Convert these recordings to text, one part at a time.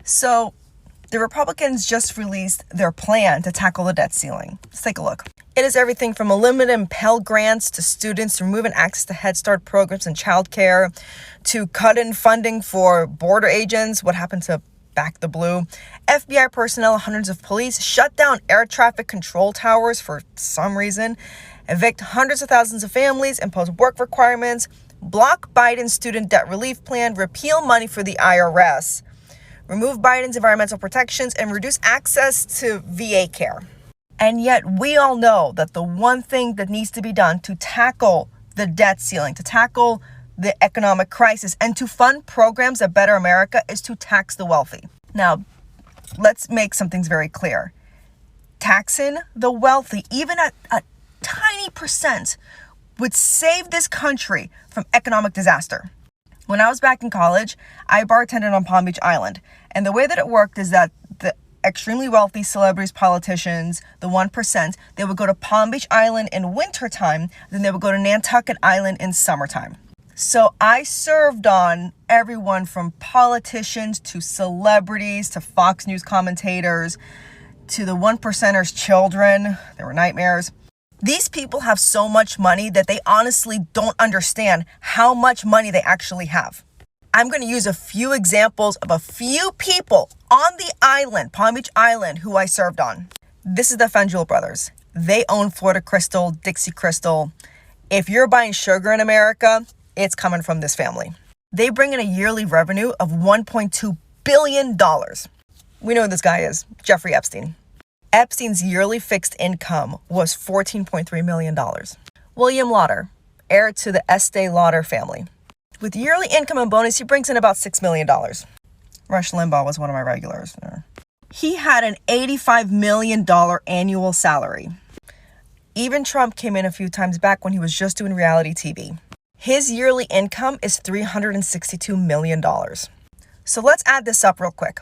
So the Republicans just released their plan to tackle the debt ceiling. Let's take a look. It is everything from eliminating Pell Grants to students removing access to Head Start programs and childcare, to cut in funding for border agents. What happened to Back the Blue? FBI personnel, hundreds of police, shut down air traffic control towers for some reason, evict hundreds of thousands of families, impose work requirements, block Biden's student debt relief plan, repeal money for the IRS, remove Biden's environmental protections, and reduce access to VA care. And yet we all know that the one thing that needs to be done to tackle the debt ceiling, to tackle the economic crisis, and to fund programs that better America is to tax the wealthy. Now, let's make some things very clear. Taxing the wealthy, even at a tiny percent, would save this country from economic disaster. When I was back in college, I bartended on Palm Beach Island. And the way that it worked is that the extremely wealthy celebrities, politicians, the 1%, they would go to Palm Beach Island in wintertime, then they would go to Nantucket Island in summertime. So I served on everyone from politicians to celebrities to Fox News commentators to the 1%ers' children. They were nightmares. These people have so much money that they honestly don't understand how much money they actually have. I'm going to use a few examples of a few people on the island, Palm Beach Island, who I served on. This is the Fanjul brothers. They own Florida Crystal, Dixie Crystal. If you're buying sugar in America, it's coming from this family. They bring in a yearly revenue of $1.2 billion. We know who this guy is, Jeffrey Epstein. Epstein's yearly fixed income was $14.3 million. William Lauder, heir to the Estee Lauder family. With yearly income and bonus, he brings in about $6 million. Rush Limbaugh was one of my regulars. He had an $85 million annual salary. Even Trump came in a few times back when he was just doing reality TV. His yearly income is $362 million. So let's add this up real quick.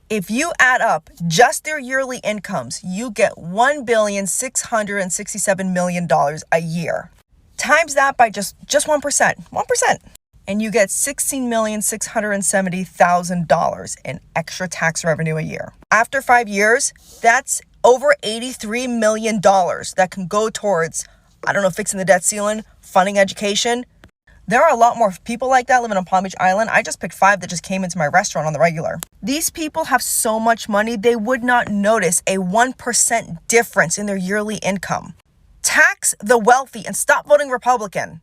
If you add up just their yearly incomes, you get $1,667 million a year. Times that by just 1%, and you get $16,670,000 in extra tax revenue a year. After 5 years, that's over $83 million that can go towards, fixing the debt ceiling, funding education. There are a lot more people like that living on Palm Beach Island. I just picked 5 that just came into my restaurant on the regular. These people have so much money, they would not notice a 1% difference in their yearly income. Tax the wealthy and stop voting Republican.